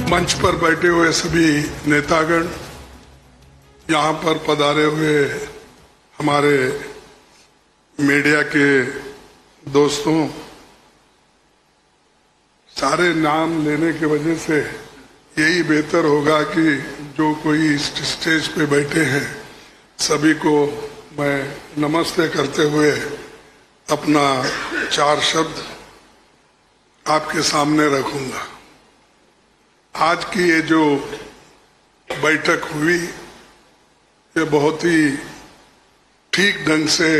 मंच पर बैठे हुए सभी नेतागण, यहाँ पर पधारे हुए हमारे मीडिया के दोस्तों, सारे नाम लेने की वजह से यही बेहतर होगा कि जो कोई इस स्टेज पे बैठे हैं सभी को मैं नमस्ते करते हुए अपना 4 शब्द आपके सामने रखूंगा। आज की ये जो बैठक हुई ये बहुत ही ठीक ढंग से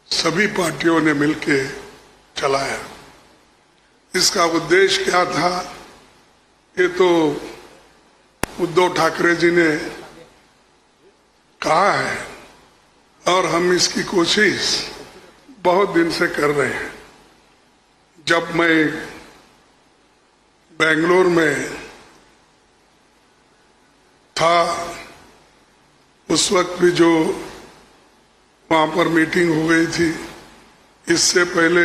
सभी पार्टियों ने मिलके चलाया। इसका उद्देश्य क्या था ये तो उद्धव ठाकरे जी ने कहा है और हम इसकी कोशिश बहुत दिन से कर रहे हैं। जब मैं बेंगलोर में था उस वक्त भी जो वहां पर मीटिंग हो गई थी, इससे पहले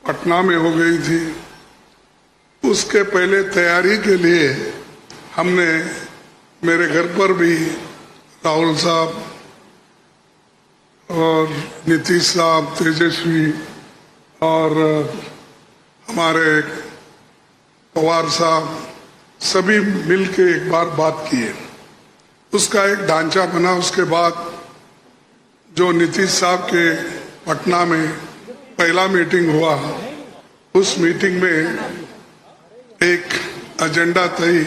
पटना में हो गई थी, उसके पहले तैयारी के लिए हमने मेरे घर पर भी राहुल साहब और नीतीश साहब, तेजस्वी और हमारे पवार साहब सभी मिलके एक बार बात किए। उसका एक ढांचा बना। उसके बाद जो नीतीश साहब के पटना में पहला मीटिंग हुआ, उस मीटिंग में एक एजेंडा तय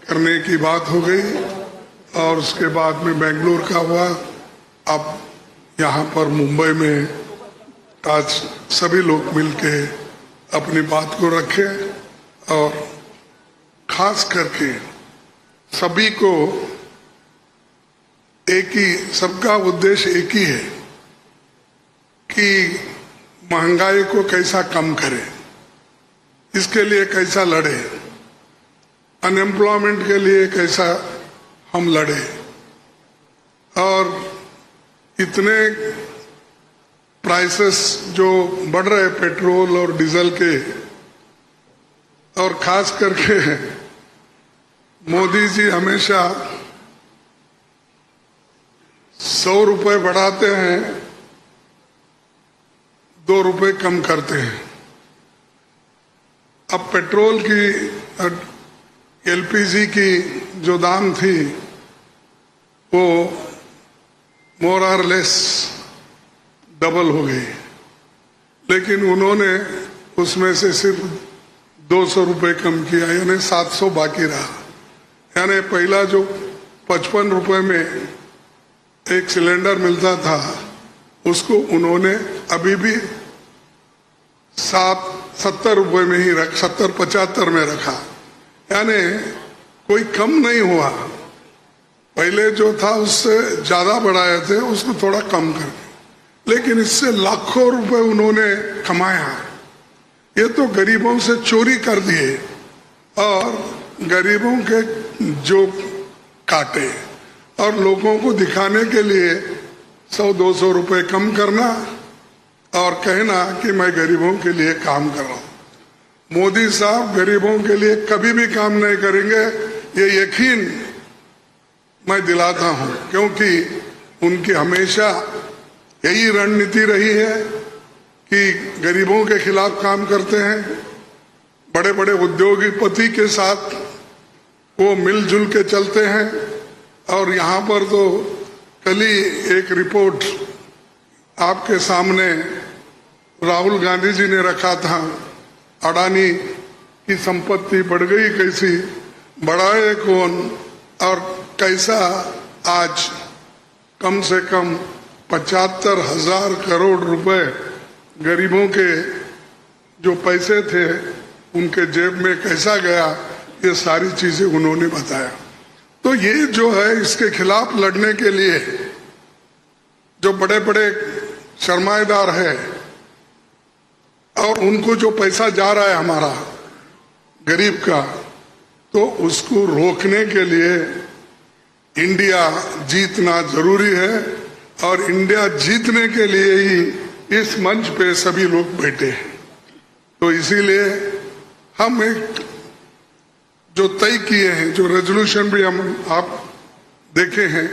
करने की बात हो गई और उसके बाद में बेंगलुरु का हुआ। अब यहाँ पर मुंबई में आज सभी लोग मिलके अपनी बात को रखे और खास करके सभी को एक ही, सबका उद्देश्य एक ही है कि महंगाई को कैसा कम करें, इसके लिए कैसा लड़े, अनएम्प्लॉयमेंट के लिए कैसा हम लड़े। और इतने प्राइसेस जो बढ़ रहे पेट्रोल और डीजल के, और खास करके मोदी जी हमेशा 100 रुपए बढ़ाते हैं, 2 रुपए कम करते हैं। अब पेट्रोल की, एलपीजी की जो दाम थी वो मोर और लेस डबल हो गई, लेकिन उन्होंने उसमें से सिर्फ 200 रुपए कम किया, यानी 700 बाकी रहा। यानी पहला जो 55 रुपए में एक सिलेंडर मिलता था उसको उन्होंने अभी भी 70 रुपए में ही 70-75 में रखा, यानी कोई कम नहीं हुआ। पहले जो था उससे ज्यादा बढ़ाए थे, उसको थोड़ा कम करके, लेकिन इससे लाखों रुपए उन्होंने कमाया। ये तो गरीबों से चोरी कर दिए और गरीबों के जो काटे और लोगों को दिखाने के लिए 100-200 रुपए कम करना और कहना कि मैं गरीबों के लिए काम कर रहा हूं। मोदी साहब गरीबों के लिए कभी भी काम नहीं करेंगे, ये यकीन मैं दिलाता हूं, क्योंकि उनकी हमेशा यही रणनीति रही है कि गरीबों के खिलाफ काम करते हैं। बड़े बड़े उद्योगपति के साथ वो मिलजुल के चलते हैं। और यहाँ पर तो कल ही एक रिपोर्ट आपके सामने राहुल गांधी जी ने रखा था, अडानी की संपत्ति बढ़ गई कैसी, बढ़ाए कौन, और कैसा आज कम से कम 75,000 करोड़ रुपए गरीबों के जो पैसे थे उनके जेब में कैसा गया, ये सारी चीजें उन्होंने बताया। तो ये जो है, इसके खिलाफ लड़ने के लिए जो बड़े बड़े सरमाएदार है और उनको जो पैसा जा रहा है हमारा गरीब का, तो उसको रोकने के लिए इंडिया जीतना जरूरी है। और इंडिया जीतने के लिए ही इस मंच पे सभी लोग बैठे हैं। तो इसीलिए हम एक जो तय किए हैं, जो रेजोल्यूशन भी हम आप देखे हैं,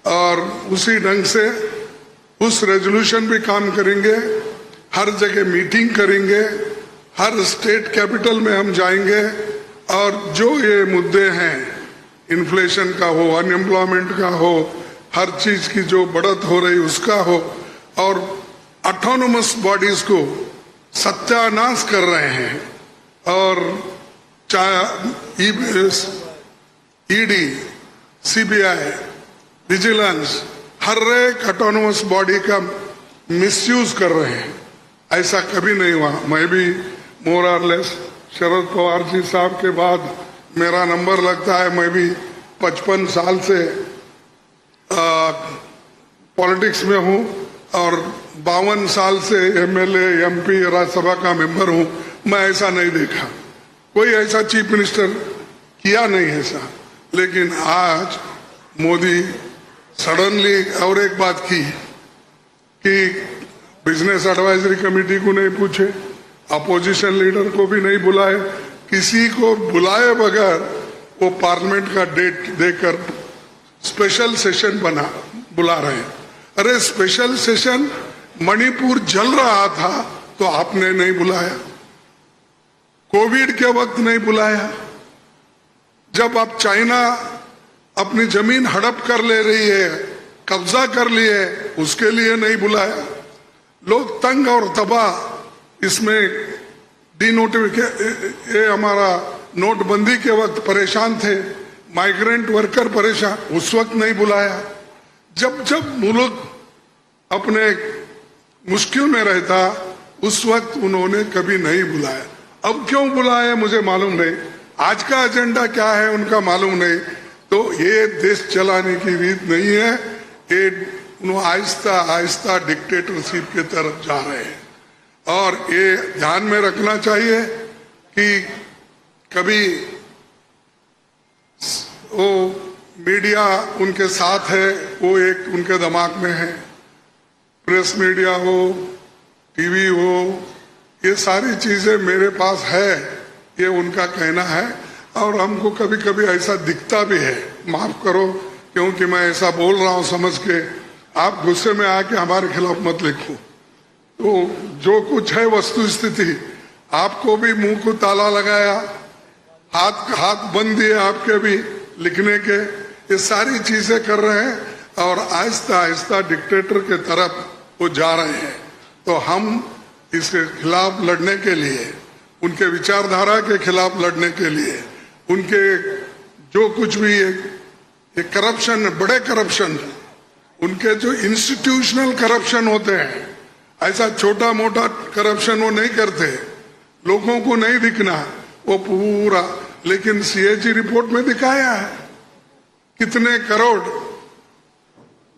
और उसी ढंग से उस रेजोल्यूशन भी काम करेंगे। हर जगह मीटिंग करेंगे, हर स्टेट कैपिटल में हम जाएंगे और जो ये मुद्दे हैं, इन्फ्लेशन का हो, अनएम्प्लॉयमेंट का हो, हर चीज की जो बढ़त हो रही उसका हो, और ऑटोनोमस बॉडीज को सत्यानाश कर रहे हैं, और चाहे ईडी, सीबीआई, विजिलेंस, हर एक ऑटोनोमस बॉडी का मिसयूज कर रहे हैं। ऐसा कभी नहीं हुआ। मैं भी मोर और लेस शरद पवार जी साहब के बाद मेरा नंबर लगता है। मैं भी 55 साल से पॉलिटिक्स में हूँ और 52 साल से एमएलए, एमपी, राज्यसभा का मेंबर हूँ। मैं ऐसा नहीं देखा, कोई ऐसा चीफ मिनिस्टर किया नहीं ऐसा। लेकिन आज मोदी सडनली और एक बात की कि बिजनेस एडवाइजरी कमेटी को नहीं पूछे, अपोजिशन लीडर को भी नहीं बुलाए, किसी को बुलाए बगैर वो पार्लियामेंट का डेट देकर स्पेशल सेशन बुला रहे हैं। अरे स्पेशल सेशन, मणिपुर जल रहा था तो आपने नहीं बुलाया, कोविड के वक्त नहीं बुलाया, जब आप चाइना अपनी जमीन हड़प कर ले रही है, कब्जा कर लिए, उसके लिए नहीं बुलाया। लोग तंग और तबाह इसमें ये हमारा नोटबंदी के वक्त परेशान थे, माइग्रेंट वर्कर परेशान, उस वक्त नहीं बुलाया। जब जब मुल्क अपने मुश्किल में रहता उस वक्त उन्होंने कभी नहीं बुलाया। अब क्यों बुलाया मुझे मालूम नहीं, आज का एजेंडा क्या है उनका मालूम नहीं। तो ये देश चलाने की रीत नहीं है, ये आहिस्ता आहिस्ता डिक्टेटरशिप की तरफ जा रहे हैं। और ये ध्यान में रखना चाहिए कि कभी वो मीडिया उनके साथ है, वो एक उनके दिमाग में है, प्रेस मीडिया हो, टीवी हो, ये सारी चीजें मेरे पास है, ये उनका कहना है। और हमको कभी कभी ऐसा दिखता भी है, माफ करो क्योंकि मैं ऐसा बोल रहा हूं समझ के, आप गुस्से में आके हमारे खिलाफ मत लिखो। तो जो कुछ है वस्तु स्थिति, आपको भी मुंह को ताला लगाया, हाथ बंद दिए आपके भी लिखने के, ये सारी चीजें कर रहे हैं और आहिस्ता आहिस्ता डिक्टेटर के तरफ वो जा रहे हैं। तो हम इसके खिलाफ लड़ने के लिए, उनके विचारधारा के खिलाफ लड़ने के लिए, उनके जो कुछ भी ये करप्शन, बड़े करप्शन, उनके जो इंस्टीट्यूशनल करप्शन होते हैं, ऐसा छोटा मोटा करप्शन वो नहीं करते, लोगों को नहीं दिखना वो पूरा। लेकिन सीएजी रिपोर्ट में दिखाया है कितने करोड़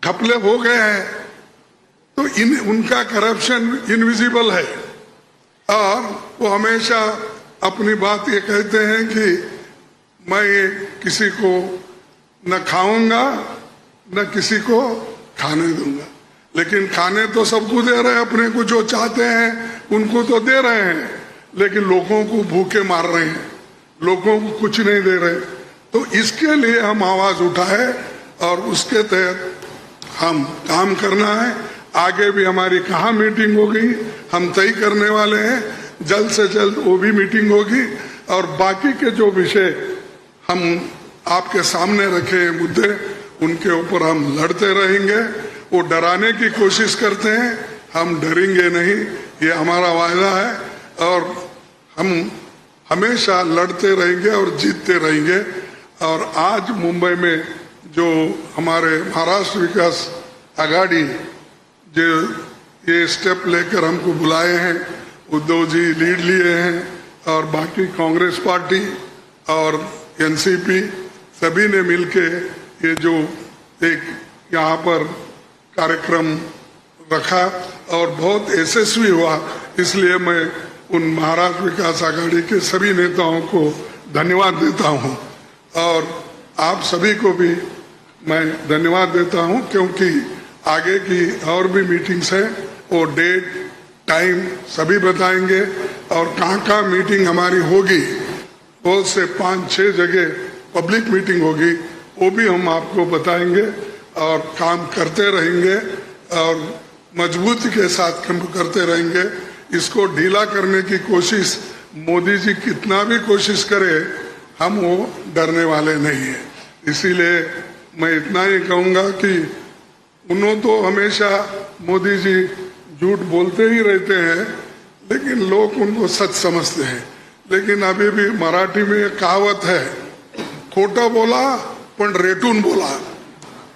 घपले हो गए हैं। तो उनका करप्शन इनविजिबल है और वो हमेशा अपनी बात ये कहते हैं कि मैं किसी को न खाऊंगा न किसी को खाने दूंगा। लेकिन खाने तो सबको दे रहे हैं, अपने को जो चाहते हैं उनको तो दे रहे हैं, लेकिन लोगों को भूखे मार रहे हैं, लोगों को कुछ नहीं दे रहे। तो इसके लिए हम आवाज उठाए और उसके तहत हम काम करना है। आगे भी हमारी कहाँ मीटिंग होगी हम तय करने वाले हैं, जल्द से जल्द वो भी मीटिंग होगी। और बाकी के जो विषय हम आपके सामने रखे हैं मुद्दे, उनके ऊपर हम लड़ते रहेंगे। वो डराने की कोशिश करते हैं, हम डरेंगे नहीं, ये हमारा वायदा है। और हम हमेशा लड़ते रहेंगे और जीतते रहेंगे। और आज मुंबई में जो हमारे महाराष्ट्र विकास आघाड़ी जो ये स्टेप लेकर हमको बुलाए हैं, उद्धव जी लीड लिए हैं और बाकी कांग्रेस पार्टी और एनसीपी सभी ने मिलके ये जो एक यहाँ पर कार्यक्रम रखा और बहुत यशस्वी हुआ। इसलिए मैं उन महाराष्ट्र विकास आघाड़ी के सभी नेताओं को धन्यवाद देता हूँ और आप सभी को भी मैं धन्यवाद देता हूँ, क्योंकि आगे की और भी मीटिंग्स है, वो डेट टाइम सभी बताएंगे और कहाँ कहाँ मीटिंग हमारी होगी 2 से 5-6 जगह पब्लिक मीटिंग होगी, वो भी हम आपको बताएंगे और काम करते रहेंगे और मजबूती के साथ काम करते रहेंगे। इसको ढीला करने की कोशिश मोदी जी कितना भी कोशिश करे, हम वो डरने वाले नहीं है। इसीलिए मैं इतना ही कहूँगा कि उन्होंने तो हमेशा मोदी जी झूठ बोलते ही रहते हैं, लेकिन लोग उनको सच समझते हैं। लेकिन अभी भी मराठी में एक कहावत है, खोटा बोला पण रेटून बोला,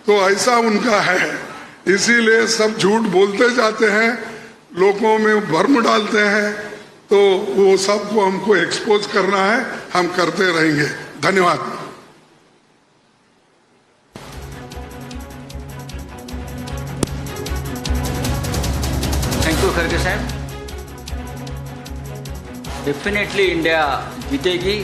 तो ऐसा उनका है। इसीलिए सब झूठ बोलते जाते हैं, लोगों में भ्रम डालते हैं, तो वो सबको हमको एक्सपोज करना है, हम करते रहेंगे। धन्यवाद। थैंक यू खड़गे साहब। डेफिनेटली इंडिया जीतेगी।